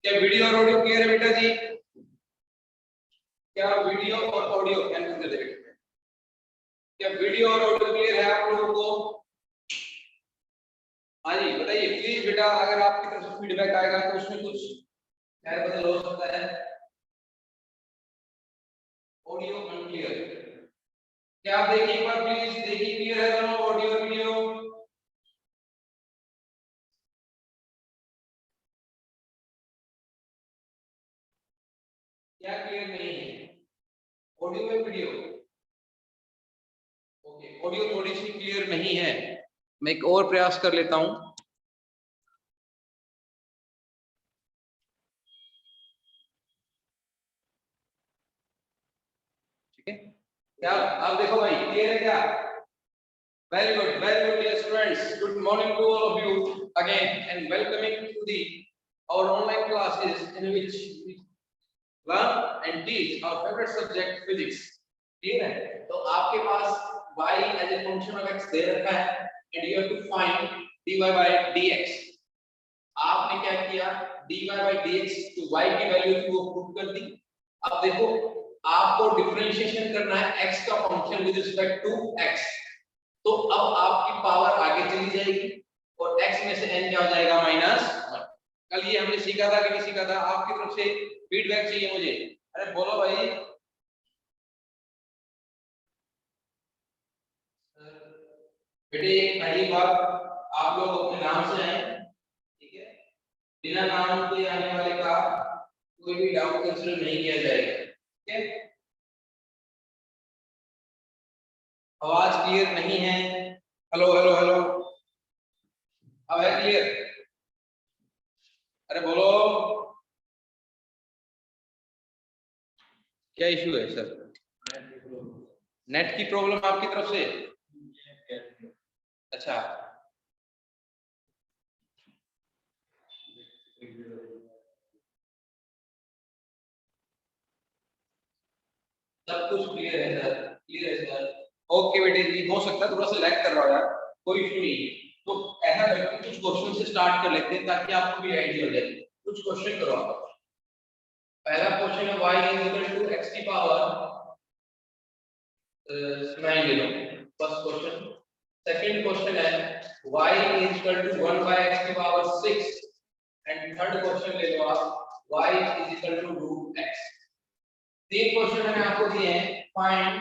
क्या वीडियो और audio clear है बेटा जी? क्या वीडियो और ऑडियो कैंसिल कर देंगे? क्या वीडियो और ऑडियो क्लियर है आप लोगों को? हाँ जी बताइए प्लीज बेटा, अगर आपकी तरफ से फीडबैक आएगा तो उसमें कुछ खैर बदल हो सकता है। ऑडियो अनक्लियर, क्या आप देखिए एक बार प्लीज, देखिए क्लियर है दोनों ऑडियो और वीडियो? क्या क्लियर नहीं है ऑडियो में वीडियो? ओके, ऑडियो थोड़ी सी क्लियर नहीं है, मैं एक और प्रयास कर लेता हूं। ठीक है, क्या आप देखो भाई क्लियर है क्या? Very good dear students, good morning to all of you again and welcoming to the our online classes in which we learn and teach our favourite subject physics. ठीक है, तो आपके पास y as a function of x दे रखा है and you have to find dy by dx। आपने क्या किया, dy by dx तो y की वैल्यू थी वो पुट कर दी। अब देखो आपको डिफरेंशिएशन करना है x का function with respect to x, तो अब आपकी पावर आगे चली जाएगी और x में से n क्या हो जाएगा -1। कल ये हमने सीखा था कि नहीं सीखा था? आपकी तरफ से फीडबैक चाहिए मुझे, अरे बोलो भाई। बेटे एक पहली बात, आप लोग अपने नाम से आए, ठीक है? बिना नाम के आने वाले का कोई भी डाउट कंसीडर नहीं किया जाएगा, ठीक है? आवाज क्लियर नहीं है? हेलो हेलो हेलो, अब है क्लियर? अरे बोलो, क्या इशू है सर? नेट की प्रॉब्लम आपकी तरफ से? अच्छा, सब कुछ क्लियर है सर, क्लियर है सर। ओके बेटे जी, हो सकता है थोड़ा सा लैग कर रहा हो यार, कोई इशू नहीं है। तो ऐसा करके कुछ क्वेश्चन से स्टार्ट कर लेते हैं ताकि आपको भी आइडिया हो जाए। कुछ क्वेश्चन करो आप। पहला क्वेश्चन है y is equal to x की पावर 9 ले लो, फर्स्ट क्वेश्चन। सेकंड क्वेश्चन है y is equal to 1 by x की पावर 6 एंड थर्ड क्वेश्चन ले लो आप y is equal to root x। तीन क्वेश्चन मैंने आपको दिए हैं, find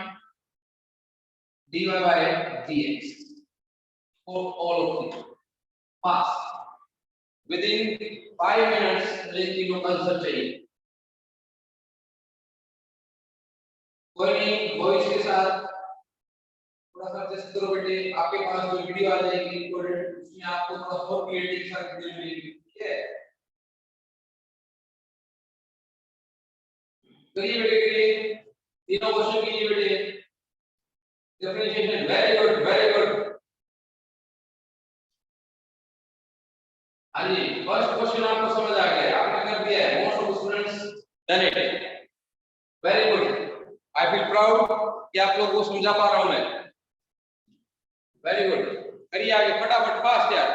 dy by dx for all of these, पास विद इन 5 मिनट्स मुझे तीनों का आंसर चाहिए। कोई नहीं, वॉइस के साथ थोड़ा सा एडजस्ट करो बेटे, आपके पास जो वीडियो आ जाएगी उसमें आपको थोड़ा और क्लियरिटी के साथ वीडियो मिलेगी, ठीक है? करिए बेटे करिए, तीनों क्वेश्चन कीजिए बेटे। Differentiation, very good very good. हाँ जी, फर्स्ट क्वेश्चन आपको समझ आ गया, आपने कर दिया है, most of students done it, very good. I feel proud कि आप लोगों को समझा पा रहा हूं मैं, वेरी गुड। करिए आगे फटाफट, फास्ट यार।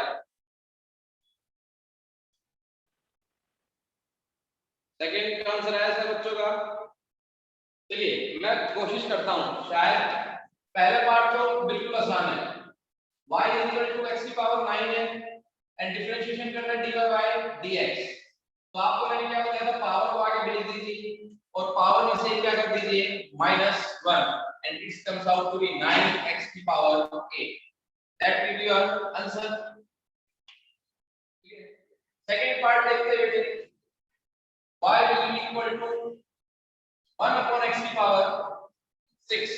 सेकंड का आंसर आया सर बच्चों का? चलिए मैं कोशिश करता हूं, शायद पहला पार्ट तो बिल्कुल आसान है, y is equal to x की पावर 9 है एंड डिफरेंशिएशन करना है dy by dx। तो आपको मैंने क्या बताया था, पावर को आगे भेज दीजिए और पावर में से क्या कर दीजिए -1 and it comes out to be 9x की power 8। That will be your answer. Second part देखते हैं बेटे, y will be equal to 1 upon x की पावर 6।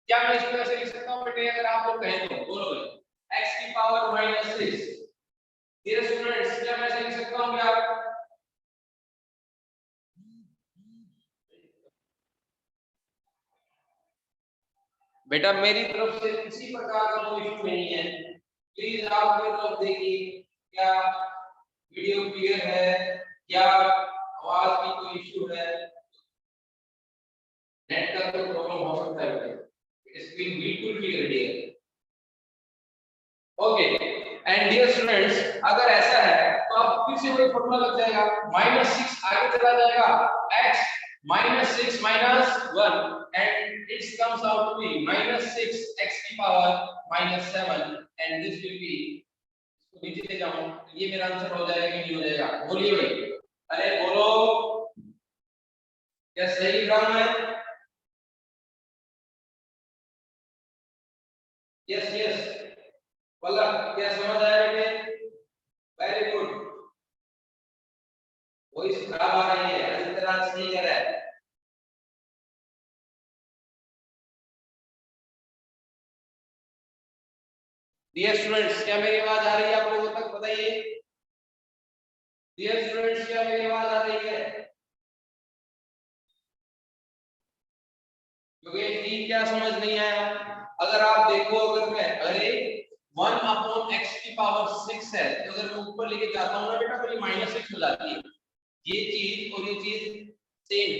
क्या मैं इसको ऐसे लिख सकता हूं बेटे, अगर आप लोग कहें तो बोलो x की पावर -6। डियर स्टूडेंट्स, क्या मैं ऐसे लिख सकता हूं क्या? बेटा मेरी तरफ से किसी प्रकार का कोई इशू नहीं है, प्लीज आप मेरी तरफ देखिए, क्या वीडियो क्लियर है, क्या आवाज की कोई इशू है? नेट का कोई प्रॉब्लम हो सकता है बेटा, स्क्रीन बिल्कुल क्लियर है। ओके, एंड डियर स्टूडेंट्स, अगर ऐसा है तो आप फिर से वही फॉर्मूला लग जाएगा, -6 आगे चला जाएगा, x -6 -1 and it comes out to be -6 x की power -7 and this will be, इसको नीचे ले जाऊं तो ये मेरा आंसर हो जाएगा कि नहीं हो जाएगा? बोलिए भाई, अरे बोलो, क्या सही लिख रहा हूं मैं? यस यस, पलक क्या समझ आया बेटे? वेरी गुड, वॉइस खराब आ रही है, अच्छी तरह से नहीं कर रहा है। डियर स्टूडेंट्स, क्या मेरी आवाज आ रही है आप लोगों तक? बताइए डियर स्टूडेंट्स, क्या मेरी आवाज आ रही है? क्योंकि ठीक क्या समझ नहीं आया? अगर आप देखो, अगर मैं अरे 1 अपॉन x की पावर 6 है तो अगर मैं ऊपर लेके जाता हूं ना बेटा तो ये -6 हो जाती है, ये चीज और ये चीज सेम।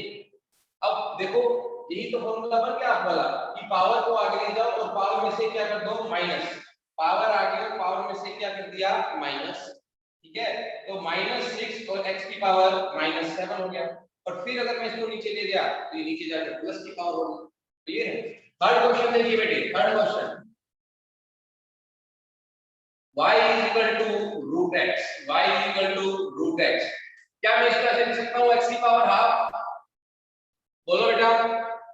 अब देखो यही तो फॉर्मूला बन गया आप वाला कि पावर को आगे ले जाओ और पावर में से क्या कर दो माइनस, पावर आगे और पावर में से क्या कर दिया माइनस, ठीक है? तो -6 और x की पावर -7 हो गया, और फिर अगर मैं इसको नीचे ले गया तो ये नीचे जाकर प्लस की पावर होगी। क्लियर है? थर्ड क्वेश्चन देखिए बेटे, third question, y is equal to root x, y is equal to root x, क्या मैं इसको ऐसे लिख सकता हूँ x की पावर हाफ? बोलो बेटा,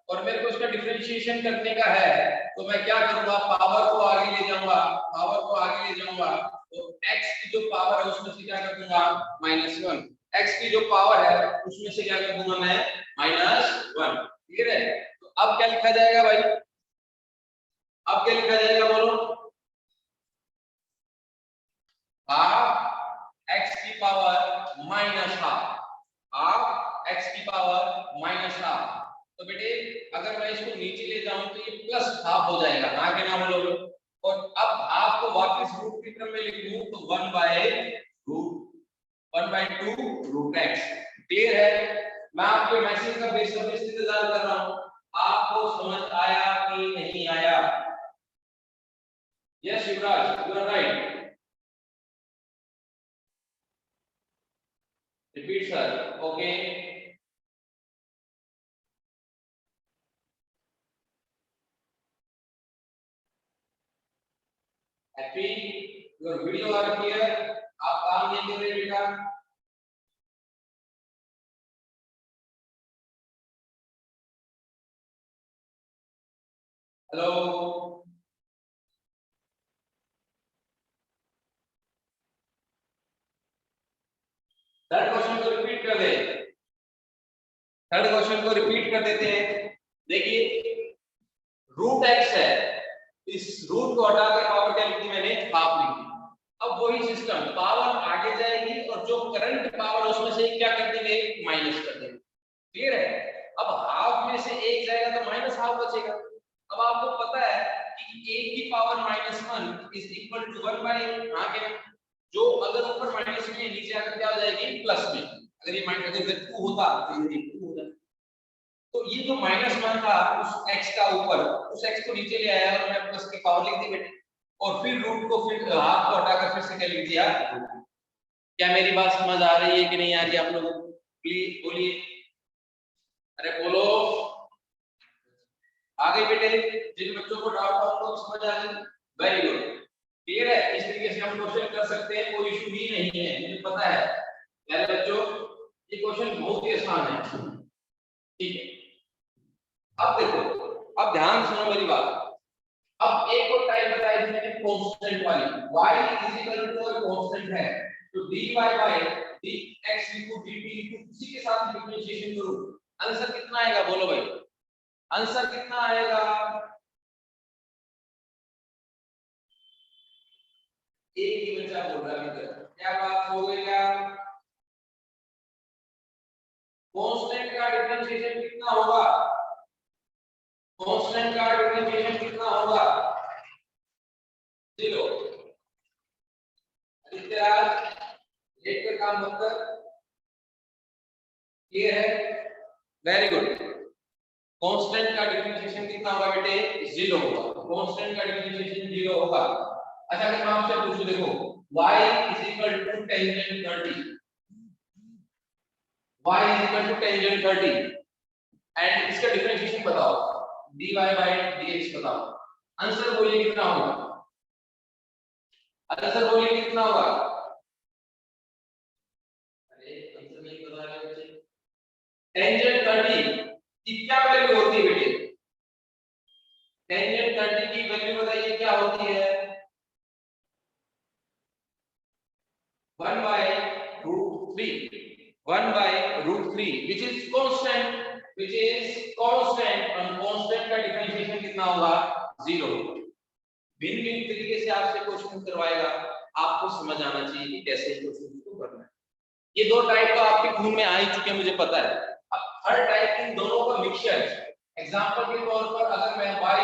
और मेरे को इसका डिफरेंशिएशन करने का है तो मैं क्या करूंगा, पावर को आगे ले जाऊंगा, पावर को आगे ले जाऊंगा तो x की जो पावर है उसमें से क्या कर दूंगा -1, x की जो पावर है उसमें से क्या कर दूंगा मैं -1। क्लियर है? तो अब क्या लिखा जाएगा भाई, अब क्या लिखा जाएगा बोलो? हाफ x की पावर -हाफ, हाफ x की पावर -हाफ। तो बेटे अगर मैं इसको नीचे ले जाऊं तो ये प्लस हाफ हो जाएगा, हाँ के ना बोलोगे? और अब हाफ को वापस रूट की तरफ में लिख लूं तो 1/2 रूट x। क्लियर है? मैं आपके मैसेज का बेसब्री से इंतजार कर रहा हूं, आपको समझ आया कि नहीं आया? Yes Yuvraj, you are right. Repeat sir, okay. Happy, your video are clear, आप काम नहीं कर रहे बेटा? हेलो, थर्ड क्वेश्चन को रिपीट कर दे, थर्ड क्वेश्चन को रिपीट कर देते हैं। देखिए रूट x है, इस रूट को हटाकर पावर क्या लिखी मैंने, हाफ लिखी। अब वही सिस्टम, पावर आगे जाएगी और जो करंट पावर उसमें से क्या कर देंगे, माइनस कर देंगे। क्लियर है? अब हाफ में से एक जाएगा तो माइनस हाफ बचेगा। अब आपको पता है कि a की पावर -1 इज इक्वल टू 1/, आगे जो अगर ऊपर माइनस में नीचे आकर क्या हो जाएगी प्लस में, अगर ये माइनस अगर 2 होता तो ये 2 होता। तो ये जो -1 था उस x का ऊपर, उस x को नीचे ले आया और मैं प्लस की पावर लिख दी बेटे, और फिर रूट को फिर हाफ को हटाकर फिर से क्या लिख दिया। क्या मेरी बात समझ आ रही है कि नहीं आ रही आप लोगों को? प्लीज बोलिए, अरे बोलो, आगे बेटे जिन बच्चों को डाउट था उनको समझ आ गई? वेरी गुड, क्लियर है? इस तरीके से हम क्वेश्चन कर सकते हैं, कोई इशू ही नहीं है, मुझे पता है। प्यारे बच्चों ये क्वेश्चन बहुत ही आसान है, ठीक है? अब देखो, अब ध्यान सुनो मेरी बात। अब एक और टाइप बताई थी मैंने कांस्टेंट वाली, y is equal to a constant है तो dy बाय dx लिखो dt लिखो, उसी के साथ डिफरेंशिएशन करो, आंसर कितना आएगा बोलो भाई? आंसर कितना आएगा? एक ही बच्चा बोल रहा है, क्या बात हो गई यार? कांस्टेंट का डिफरेंशिएशन कितना होगा? कांस्टेंट का डिफरेंशिएशन कितना होगा? 0। इतिहास एक का काम मत कर, ये है, वेरी गुड। कांस्टेंट का डिफरेंशिएशन कितना होगा बेटे? 0 होगा, कांस्टेंट का डिफरेंशिएशन 0 होगा। अच्छा अगर मैं आपसे पूछूं, देखो y is equal to tangent 30, y is equal to tangent 30 and इसका डिफरेंशिएशन बताओ, dy by dx बताओ, आंसर बोलिए कितना होगा, आंसर बोलिए कितना होगा। अरे आंसर नहीं बता रहे बच्चे। टेंजेंट 30 की क्या वैल्यू होती है बेटे, टेंजेंट 30 की वैल्यू बताइए क्या होती है, 1 by root 3, 1 by root 3 which is constant, which is constant, और constant का डिफरेंशिएशन कितना होगा, 0। भिन्न भिन्न तरीके से आपसे क्वेश्चन करवाएगा, आपको समझ आना चाहिए कि कैसे क्वेश्चन को करना है। ये दो टाइप तो आपके खून में आ ही चुके हैं, मुझे पता है। अब हर टाइप इन दोनों का मिक्सचर, एग्जांपल के तौर पर अगर मैं y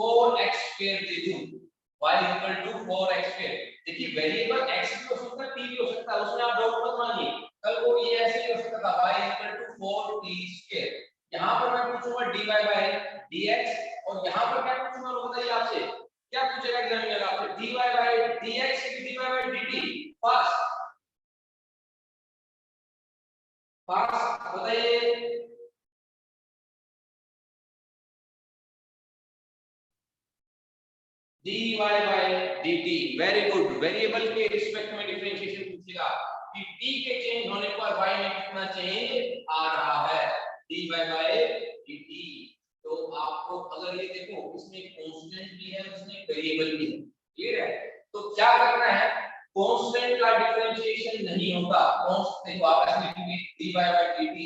4x² दे दूं, y 4x², देखिए वेरिएबल x भी हो सकता है, t भी हो सकता है, उसमें आप डाउट मत मानिए, कल को ये ऐसे ही हो सकता था y 4t²। यहाँ पर मैं पूछूंगा dy by dx, और यहाँ पर क्या पूछूंगा बताइए आपसे, क्या पूछेगा एग्जामिनर आपसे, dy by dx की dy by dt, फर्स्ट बताइए। dy by dt, very good, variable के रिस्पेक्ट में डिफरेंशिएशन पूछेगा कि t के चेंज होने पर y में कितना चेंज आ रहा है, dy by dt। तो आपको अगर ये देखो इसमें कांस्टेंट भी है, इसमें वेरिएबल भी है, क्लियर है। तो क्या करना है, कांस्टेंट का डिफरेंशिएशन नहीं होता, कांस्टेंट वापस लिखेंगे dy by dt,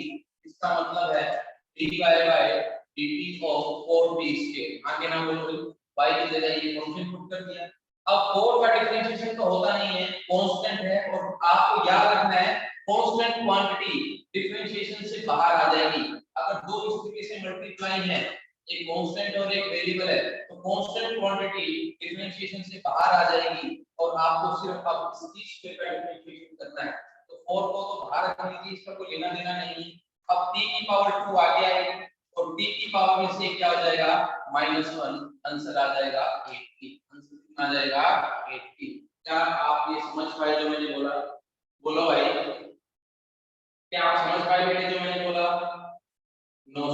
इसका मतलब है dy by dt of 4t², आगे ना बोलो y की जगह ये कांस्टेंट पुट कर दिया। अब 4 का डिफरेंशिएशन तो होता नहीं है, कांस्टेंट है, और आपको याद रखना है कांस्टेंट क्वांटिटी डिफरेंशिएशन से बाहर आ जाएगी। अगर दो इस तरीके से मल्टीप्लाई है, एक कांस्टेंट और एक वेरिएबल है, तो कांस्टेंट क्वांटिटी डिफरेंशिएशन से बाहर आ जाएगी और आपको सिर्फ अब इस चीज का डिफरेंशिएशन करना है। तो 4 को तो बाहर रख लीजिए, इसका कोई लेना देना नहीं है। अब t की पावर 2 आ गया है, और t की पावर में से क्या हो जाएगा, -1, आंसर आ जाएगा 80, आंसर कितना आ जाएगा 80। क्या आप ये समझ पाए जो मैंने बोला, बोलो भाई, क्या आप समझ पाए बेटे जो मैंने बोला, नो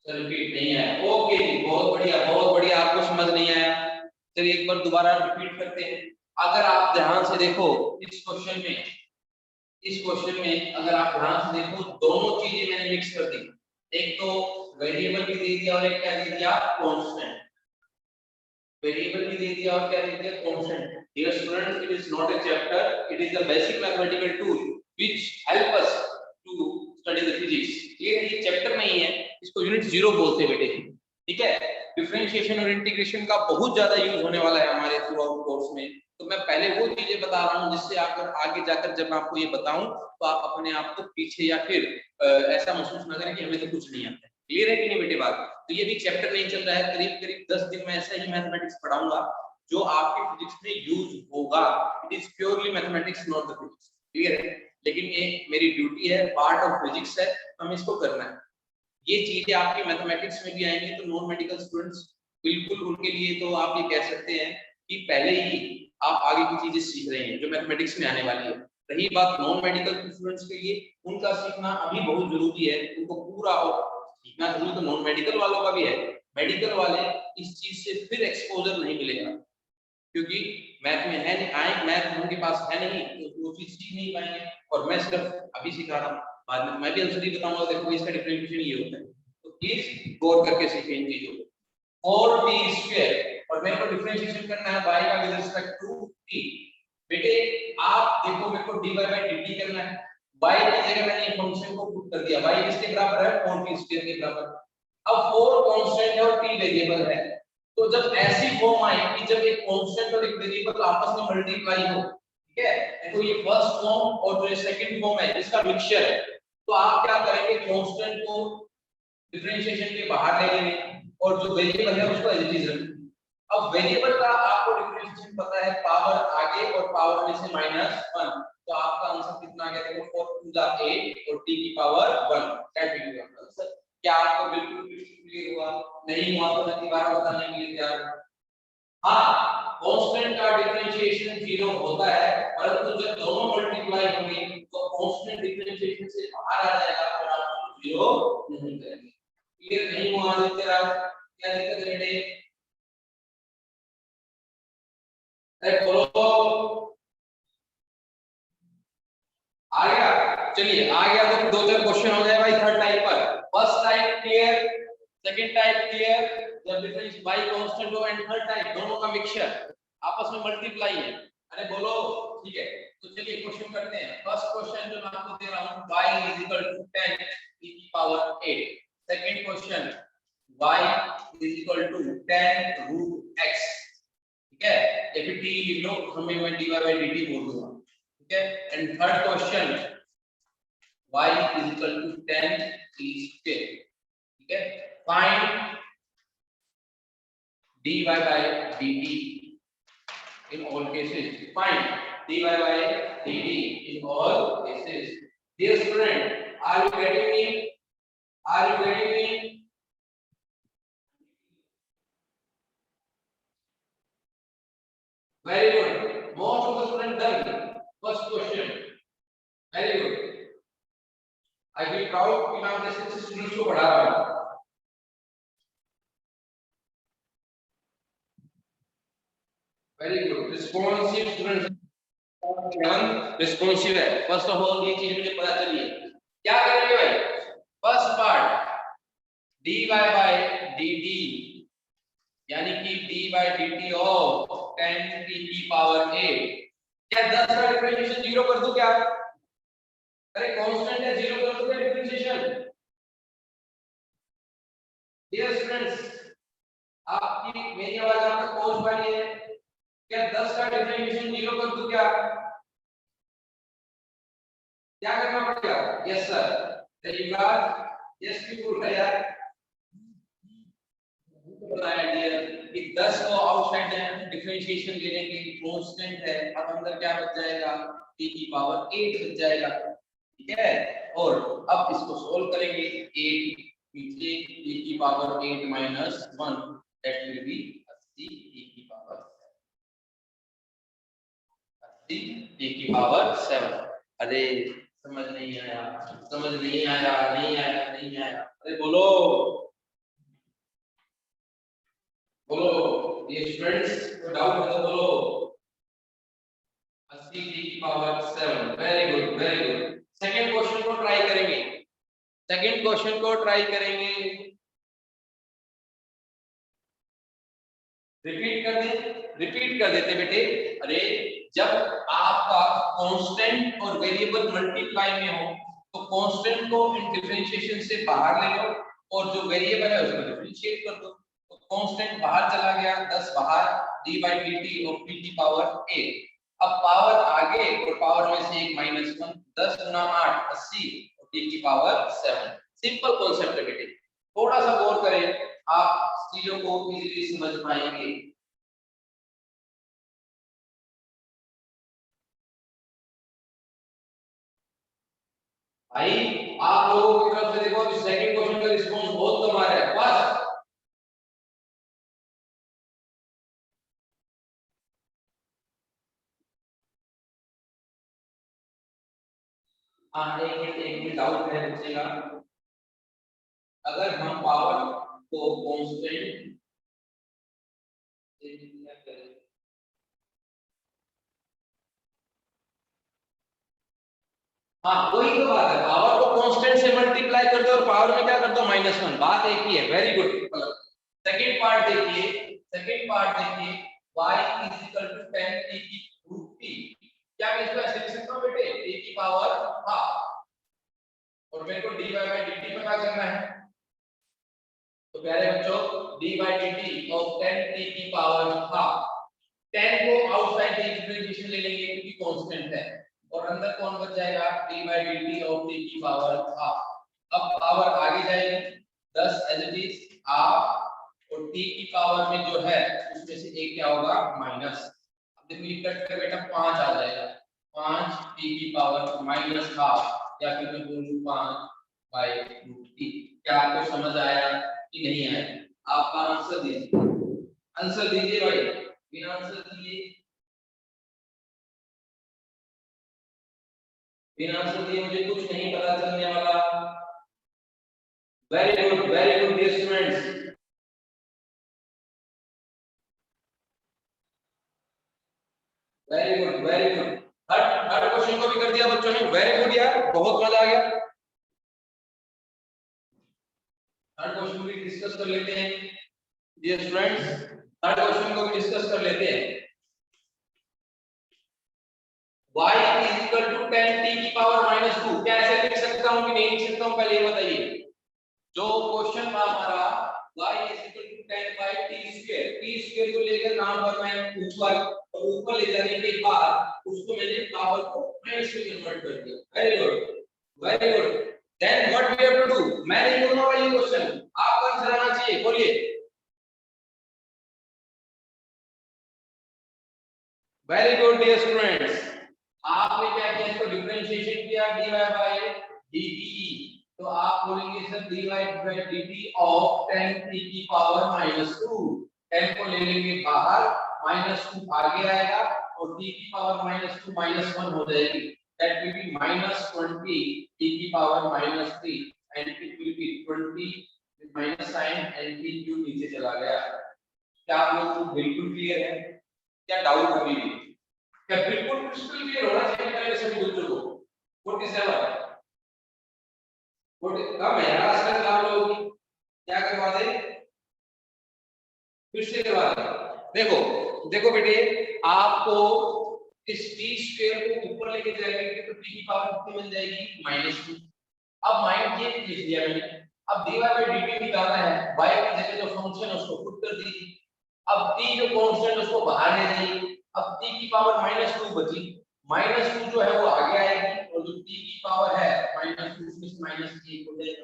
सर रिपीट नहीं आया, ओके बहुत बढ़िया बहुत बढ़िया, आपको समझ नहीं आया, चलिए एक बार दोबारा रिपीट करते हैं। अगर आप ध्यान से देखो इस क्वेश्चन में, इस क्वेश्चन में अगर आप ध्यान से देखो, दोनों चीजें मैंने मिक्स कर दी, एक तो वेरिएबल भी दे दिया और एक क्या दे दिया, कांस्टेंट, वेरिएबल भी दे दिया और क्या दे दिया, constant. Dear students, it is not a chapter, it is a basic mathematical tool which help us to study the physics. ये चैप्टर नहीं है, इसको यूनिट 0 बोलते हैं बेटे, ठीक है। डिफरेंशिएशन और इंटीग्रेशन का बहुत ज्यादा यूज होने वाला है हमारे थ्रू आउट कोर्स में, तो मैं पहले वो चीजें बता रहा हूँ जिससे आकर आगे जाकर जब मैं आपको ये बताऊं तो आप अपने आप को पीछे या फिर ऐसा महसूस ना करें कि हमें तो कुछ नहीं आता है। क्लियर है कि नहीं बेटे बात। तो ये भी चैप्टर नहीं चल रहा है, करीब करीब 10 दिन में ऐसा ही मैथमेटिक्स पढ़ाऊंगा जो आपके फिजिक्स में यूज होगा। It is purely mathematics not the physics, clear है। लेकिन ये मेरी ड्यूटी है, पार्ट ऑफ फिजिक्स है, हमें इसको करना है। ये चीजें आपके मैथमेटिक्स में भी आएंगी, तो नॉन मेडिकल स्टूडेंट्स बिल्कुल उनके लिए तो आप ये कह सकते हैं कि पहले ही आप आगे की चीजें सीख रहे हैं जो मैथमेटिक्स में आने वाली है। रही बात नॉन मेडिकल स्टूडेंट्स के लिए, उनका सीखना अभी बहुत जरूरी है, उनको पूरा सीखना जरूरी तो नॉन मेडिकल वालों का भी है। मेडिकल वाले इस चीज से फिर एक्सपोजर नहीं मिलेगा, क्योंकि मैथ में है नहीं, आए मैथ उनके पास है नहीं तो वो चीज सीख नहीं पाएंगे। और मैं सिर्फ अभी सिखा रहा हूँ, बाद में मैं भी आंसर ही बताऊंगा, देखो इसका डिफरेंशिएशन ये होता है, तो प्लीज गौर करके सीखें इन चीजों को। 4t² और मेरे को डिफरेंशिएशन करना है y का विद रिस्पेक्ट टू t। बेटे आप देखो मेरे को dy by dt करना है, y की जगह मैंने ये फंक्शन को पुट कर दिया, y किसके बराबर है, 4t² के बराबर। अब 4 कांस्टेंट है और t वेरिएबल है, तो जब ऐसी फॉर्म आए कि जब एक कांस्टेंट और एक वेरिएबल आपस में मल्टीप्लाई हो, ठीक है, तो ये फर्स्ट फॉर्म और जो सेकंड फॉर्म है इसका मिक्सचर है, तो आप क्या करेंगे, कांस्टेंट को डिफरेंशिएशन के बाहर ले लेंगे और जो वेरिएबल है उसको एज इट इज रखेंगे। अब वेरिएबल का आपको डिफरेंशिएशन पता है, पावर आगे और पावर में से -1, तो आपका आंसर कितना आ गया, देखो 4 टू द 8 और t की power 1, that will B answer. क्या आपको बिल्कुल क्लियर हुआ, नहीं हुआ तो मैं दोबारा बताने के लिए तैयार हूं। हाँ, कांस्टेंट का डिफरेंशिएशन 0 होता है, परंतु जब दोनों मल्टीप्लाई होंगे तो कांस्टेंट डिफरेंशिएशन से बाहर आ जाएगा और आप 0 नहीं करेंगे। क्लियर नहीं हुआ आदित्य राज? क्या दिक्कत है बेटे? अरे बोलो, आ गया? चलिए आ गया तो दो चार क्वेश्चन हो जाए भाई थर्ड टाइप पर। First type clear, second type clear, जब डिफरेंस बाई कांस्टेंट हो, एंड थर्ड टाइप दोनों का मिक्सचर आपस में मल्टीप्लाई है। अरे बोलो, ठीक है। तो चलिए क्वेश्चन करते हैं। फर्स्ट क्वेश्चन जो मैं आपको दे रहा हूं, y = 10 e की power 8। Second question, y = 10 root x। ठीक है, या फिर t लिख लो, हमें मैं dy by dt बोल दूंगा। ठीक है, and third question, y = 10 e square। ठीक है, find dy by dt in all cases. Find dy by dt in all cases. Dear student, are you getting me? Are you getting me? Very good. Most of the students done. First question. Very good. I feel proud कि मैं अपने 6 students को पढ़ा रहा हूँ। Very good. Responsive students. Responsive है। First of all ये चीज मुझे पता चली है। क्या करेंगे भाई? First part dy by dt, यानी कि d by dt of 10 t की पावर 8। क्या 10 का डिफरेंशिएशन 0 कर दूं क्या? अरे कांस्टेंट है, 0 कर दूं क्या डिफरेंशिएशन? डियर स्टूडेंट्स, आपकी मेरी आवाज आप तक पहुंच पा रही है? क्या 10 का डिफरेंशिएशन 0 कर दूं क्या? क्या करना पड़ेगा? यस सर, युवराज यस की बोल रहा है यार। बताया डियर कि 10 को आउटसाइड डिफरेंशिएशन ले लेंगे, कांस्टेंट है, अब अंदर क्या बच जाएगा? t की पावर 8 बच जाएगा। ठीक है, और अब इसको सोल्व करेंगे। 8 नीचे t की power 8 minus 1, that will B 80 t की पावर 80 t की पावर 7। अरे समझ नहीं आया, समझ नहीं आया, नहीं आया, नहीं आया। अरे बोलो बोलो, ये स्टूडेंट्स को डाउट है तो बोलो। 80 t की power 7। Very good, very good. Second question को ट्राई करेंगे। सेकंड क्वेश्चन को ट्राई करेंगे। रिपीट कर दे, रिपीट कर देते बेटे। अरे जब आपका कांस्टेंट और वेरिएबल मल्टीप्लाई में हो तो कांस्टेंट को डिफरेंशिएशन से बाहर ले लो और जो वेरिएबल है उसको डिफरेंशिएट कर दो। तो कांस्टेंट बाहर चला गया, 10 बाहर, d by dt of t की पावर 8। अब पावर आगे और पावर में से एक -1, 10 गुना 8 80 और t की पावर 7। सिंपल कॉन्सेप्ट है बेटे, थोड़ा सा गौर करें, आप चीजों को इजीली समझ पाएंगे। भाई आप लोगों की तरफ से देखो, सेकंड क्वेश्चन का रिस्पांस बहुत कम आ रहा है। बस हाँ, एक मिनट डाउट है बच्चे का। अगर हम पावर को कांस्टेंट हाँ वही तो बात है, पावर को कांस्टेंट से मल्टीप्लाई कर दो और पावर में क्या कर दो -1, बात एक ही है। Very good. सेकंड पार्ट देखिए, सेकंड पार्ट देखिए, y = 10 t की रूट t। क्या मैं इसको ऐसे लिख सकता हूं बेटे? t की पावर हाफ, और मेरे को dy by dt पता करना है। तो प्यारे बच्चों, d by dt of 10 t की पावर हाफ, 10 को आउटसाइड डिफरेंशिएशन ले लेंगे क्योंकि कांस्टेंट है, और अंदर कौन बच जाएगा? d by dt of t की पावर हाफ। अब पावर आगे जाएगी, 10 एज इट इज हाफ, और t की पावर में जो है उसमें से एक क्या होगा? माइनस। अब देखो ये कट कर बेटा 5 आ जाएगा, 5 t की पावर माइनस हाफ, या फिर मैं बोलूं 5 बाय रूट t। क्या आपको समझ आया कि नहीं आया? आपका आंसर दीजिए, आंसर दीजिए भाई। बिना आंसर दिए, बिना आंसर दिए मुझे कुछ नहीं पता चलने वाला। Very good dear students. Very good. हर क्वेश्चन को भी कर दिया बच्चों ने, वेरी गुड यार, बहुत मजा आ गया। हर क्वेश्चन भी डिस्कस कर लेते हैं डियर स्टूडेंट्स, हर क्वेश्चन को भी डिस्कस कर लेते हैं। y is equal to 10 t की पावर -2, क्या ऐसे लिख सकता हूं कि नहीं लिख सकता हूं, पहले ये बताइए। जो क्वेश्चन था हमारा y is equal to 10 by t square को लेकर नाम पर मैं ऊपर और ऊपर ले जाने के बाद उसको मैंने पावर को माइनस में कन्वर्ट कर दिया। Very good. Then what we have to do, मैं नहीं बोलूंगा ये क्वेश्चन, आपको आंसर आना चाहिए, बोलिए। वेरी गुड डियर स्टूडेंट्स, आपने क्या किया, इसको डिफरेंशिएशन किया dy बाय dt, तो आप बोलेंगे sir dy by dt of 10 t की पावर -2, 10 को ले लेंगे बाहर, -2 आगे आएगा और t की पावर -2 -1 हो जाएगी, दैट विल बी -20 t की power -3 and it will be 20 with minus sign and t cube नीचे चला गया। क्या आप लोग को बिल्कुल क्लियर है, क्या डाउट अभी भी, क्या बिल्कुल क्रिस्टल क्लियर होना चाहिए पहले सभी बच्चों को। 47 कम है यार, आजकल आप लोगों की क्या करवा दे, फिर से करवा दे। देखो बेटे, आपको इस t स्क्वायर को ऊपर लेके जाएंगे तो t की पावर कितनी मिल जाएगी, -2। अब माइनस ये लिख दिया मैंने, अब dy बाय dt निकालना है, y की जगह जो फंक्शन है उसको पुट कर दीजिए, अब t जो कांस्टेंट उसको बाहर ले जाइए, अब t की पावर -2 बची, -2 जो है वो आगे आएगी और जो t की पावर है -2 उसमें से -1 हो जाएगा,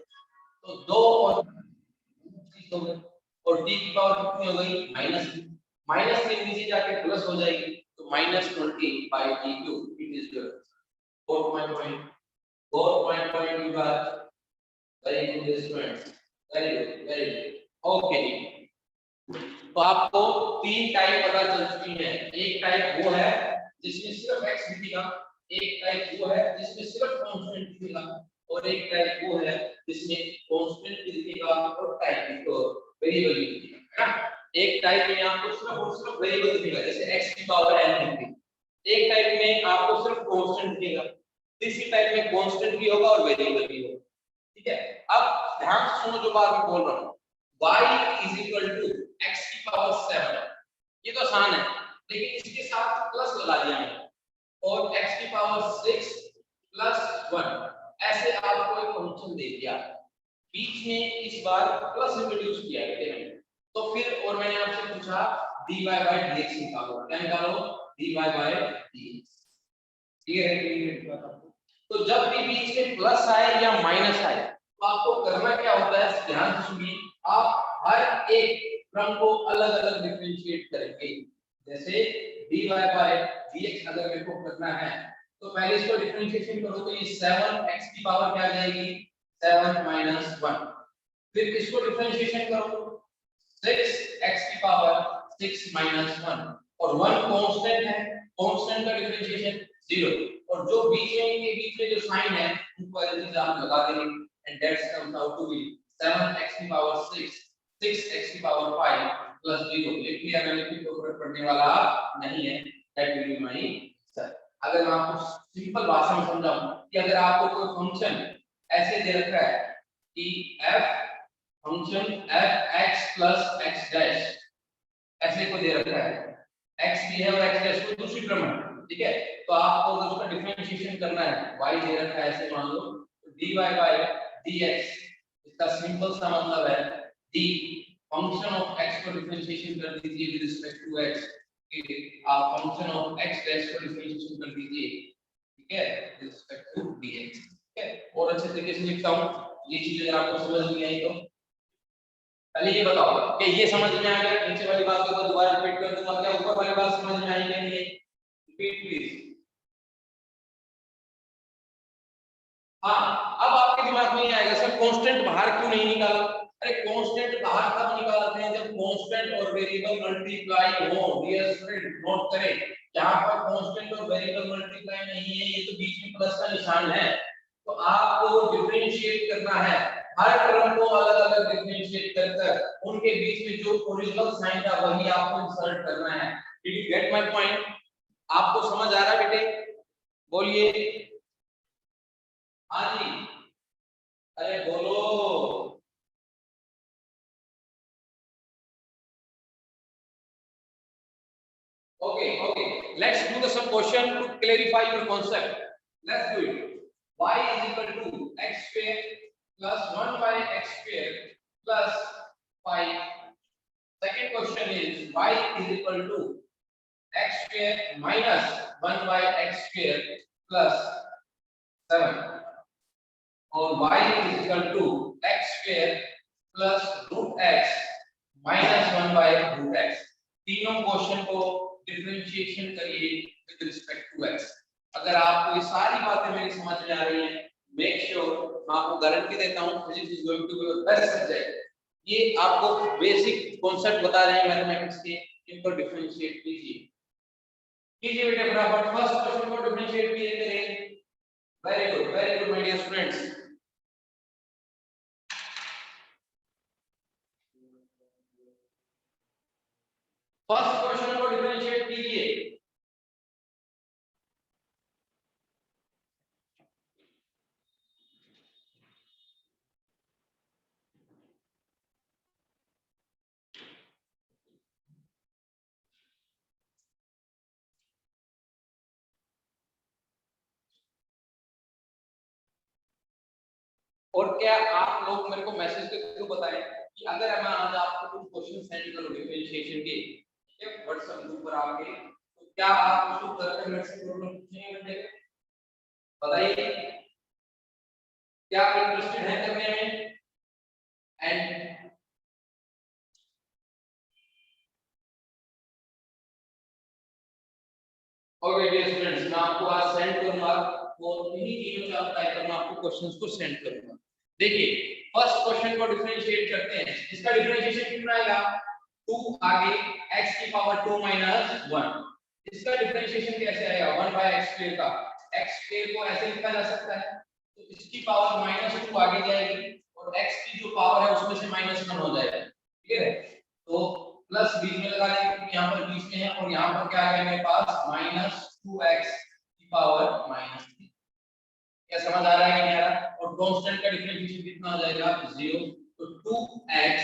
तो 2 और 3 हो गए और t की पावर कितनी हो गई, -3 नीचे जाके प्लस हो जाएगी, तो -20 by t cube, it is your 4.2 you got, very good students, very good, okay ji. तो आपको तीन टाइप पता चल चुकी हैं, एक टाइप वो है जिसमें सिर्फ x दिखेगा, एक टाइप वो है जिसमें सिर्फ कांस्टेंट दिखेगा, और एक टाइप वो है जिसमें कांस्टेंट भी दिखेगा और टाइप भी, तो वेरिएबल भी दिखेगा, है ना। एक टाइप में आपको सिर्फ और सिर्फ वेरिएबल दिखेगा, जैसे x की पावर n दिखेगी, एक टाइप में आपको सिर्फ कांस्टेंट दिखेगा, तीसरी टाइप में कांस्टेंट भी होगा और वेरिएबल भी होगा, ठीक है। अब ध्यान से सुनो जो बात मैं बोल रहा हूं, y is equal to x की पावर 7, ये तो आसान है, लेकिन इसके साथ प्लस लगा दिया मैंने, और x की पावर 6 प्लस 1, ऐसे आपको एक फंक्शन दे दिया, बीच में इस बार प्लस इंट्रोड्यूस किया है मैंने, तो फिर और मैंने आपसे पूछा dy बाय dx निकालो, क्या निकालो, dy बाय dx, क्लियर है। तो जब भी बीच में प्लस आए या माइनस आए तो आपको करना क्या होता है, ध्यान से सुनिए, आप हर एक क्रम को अलग अलग डिफरेंशिएट करेंगे, जैसे dy बाय dx अगर मेरे को करना है तो पहले इसको डिफरेंशिएशन करो, तो ये 7x की पावर क्या आ जाएगी, 7 - 1, फिर इसको डिफरेंशिएशन करो 6x की पावर 6 - 1, और 1 कांस्टेंट है, कांस्टेंट का डिफरेंशिएशन 0, और जो बीच में इनके बीच में जो साइन है उनको एज इट इज आप लगा देंगे, and that's comes out to be 7x की पावर 6 6x की पावर 5 प्लस 0, लिख लिया मैंने, कोई फर्क पड़ने वाला नहीं है, that will be my answer. अगर मैं आपको सिंपल भाषा में समझाऊं कि अगर आपको कोई फंक्शन ऐसे दे रखा है कि f function f(x + x dash) ऐसे को दे रखा है, x भी है और x डैश कोई दूसरी टर्म है, ठीक है, तो आपको अगर उसका डिफरेंशिएशन करना है, y दे रखा है ऐसे मान लो, तो dy बाय dx, इसका सिंपल सा मतलब है d फंक्शन ऑफ x को डिफरेंशिएशन कर दीजिए विद रिस्पेक्ट टू x, आप फंक्शन ऑफ x डैश को डिफरेंशिएशन कर दीजिए, ठीक है, विद रिस्पेक्ट टू dx, ठीक है। और अच्छे तरीके से लिखता हूं, ये चीज अगर आपको समझ नहीं आई तो पहले ये बताओ कि ये समझ में आ गया, नीचे वाली बात को दोबारा रिपीट कर दूंगा, क्या ऊपर वाली बात समझ में आई कि नहीं, रिपीट प्लीज। हाँ, अब आपके दिमाग में ये आएगा सर कांस्टेंट बाहर क्यों नहीं निकाला? अरे कांस्टेंट बाहर तब निकालते हैं जब कांस्टेंट और वेरिएबल मल्टीप्लाई हो। डियर स्टूडेंट नोट करें, यहाँ पर कांस्टेंट और वेरिएबल मल्टीप्लाई नहीं है, ये तो बीच में प्लस का निशान है, तो आपको डिफरेंशिएट करना है। हर टर्म को अलग अलग डिफरेंशिएट कर उनके बीच में जो ओरिजिनल साइन था वही आपको इंसर्ट करना है। Did you get my point? आपको समझ आ रहा है बेटे? बोलिए हाँ जी, अरे बोलो। Okay, let's do the some question to clarify your concept. Let's do it. Y is equal to x square plus 1 by x square plus 5. Second question is y is equal to x square minus 1 by x square plus 7. और y is equal to x square plus root x minus 1 by root x. तीनों question को differentiation करिए with respect to x। अगर आपको ये सारी बातें मेरी समझ में आ रही हैं, मेक श्योर, मैं आपको गारंटी देता हूं physics is going to be your best subject. ये आपको बेसिक कॉन्सेप्ट बता रहे हैं मैथमेटिक्स के, इनको डिफरेंशिएट कीजिए बेटे फटाफट। फर्स्ट क्वेश्चन को डिफरेंशिएट कीजिए। Very good my dear students. First question को डिफरेंशिएट कीजिए। और क्या आप लोग मेरे को मैसेज के थ्रू बताएं कि अगर मैं आज आपको कुछ क्वेश्चन सेंड करूं डिफरेंशिएशन के, ठीक है, व्हाट्सएप ग्रुप पर आके, तो क्या आप उसको करके मेरे से प्रॉब्लम पूछेंगे बेटे? बताइए, क्या आप इंटरेस्टेड हैं करने में? एंड ओके डियर स्टूडेंट्स, मैं आपको आज सेंड करूंगा वो इन्हीं तीनों चैप्टर पर मैं आपको क्वेश्चंस को सेंड करूंगा। देखिए फर्स्ट क्वेश्चन को डिफरेंशिएट करते हैं। इसका डिफरेंशिएशन कितना आएगा? 2 आगे x की पावर 2 माइनस 1। इसका डिफरेंशिएशन कैसे आएगा? 1 बाय x स्क्वायर का। x स्क्वायर को ऐसे लिखा जा सकता है, तो इसकी पावर -2 आगे जाएगी और x की जो पावर है उसमें से -1 हो जाएगा। ठीक है, तो प्लस बीच में लगा देंगे क्योंकि यहाँ पर बीच में है, और यहाँ पर क्या आ गया मेरे पास -2x की पावर -3। क्या समझ आ रहा है कि नहीं आ रहा? और कांस्टेंट का डिफरेंशिएशन कितना हो जाएगा? 0। तो 2x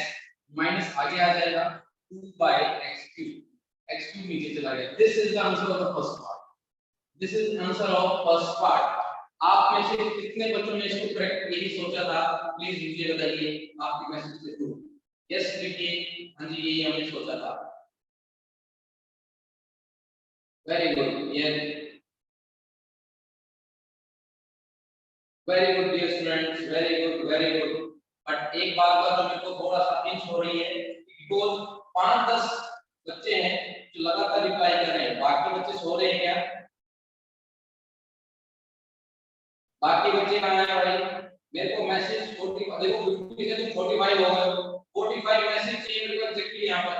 माइनस आगे आ जाएगा 2 by x क्यूब नीचे चला गया। This is the answer of the first part. This is answer of first part. आप में से कितने बच्चों ने इसको करेक्ट यही सोचा था? प्लीज मुझे बताइए आपके मैसेज के थ्रू। यस लिखिए, हां जी यही हमने सोचा था। Very good, yes very good dear students, very good. But एक बात का जो मेरे को थोड़ा सा पिंच हो रही है, बिकॉज़ 5-10 बच्चे हैं जो लगातार रिप्लाई कर रहे हैं, बाकी बच्चे सो रहे हैं क्या? बाकी बच्चे कहां हैं भाई? मेरे को मैसेज 40 देखो 50 से तुम 45 हो गए हो, 45 मैसेज चाहिए मेरे को एग्जैक्टली यहां पर।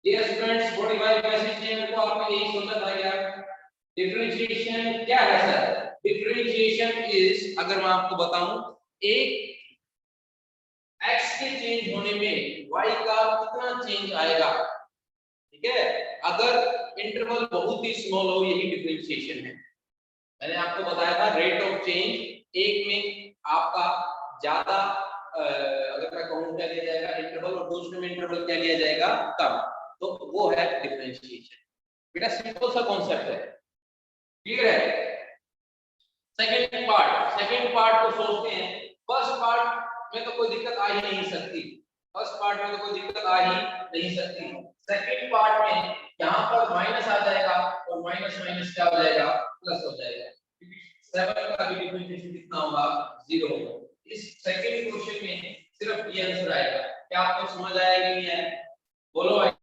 डियर स्टूडेंट्स 45 मैसेज चाहिए मेरे को। आपने यही सोचा था क्या? डिफरेंशिएशन क्या है सर? डिफरेंशिएशन इज, अगर मैं आपको बताऊं, एक x के चेंज होने में y का कितना चेंज आएगा। ठीक है, अगर इंटरवल बहुत ही स्मॉल हो, यही डिफरेंशिएशन है। मैंने आपको बताया था रेट ऑफ चेंज एक में आपका ज्यादा, अगर मैं कहूं क्या लिया जाएगा इंटरवल, और दूसरे में इंटरवल क्या लिया जाएगा कम, तो वो है डिफरेंशिएशन। बेटा सिंपल सा कॉन्सेप्ट है, क्लियर है? सेकंड पार्ट को सोचते हैं। फर्स्ट पार्ट में तो कोई दिक्कत आ ही नहीं सकती, फर्स्ट पार्ट में तो कोई दिक्कत आ ही नहीं सकती। सेकंड पार्ट में यहाँ पर माइनस आ जाएगा और माइनस माइनस क्या हो जाएगा? प्लस हो जाएगा, क्योंकि 7 का भी डिफरेंशिएशन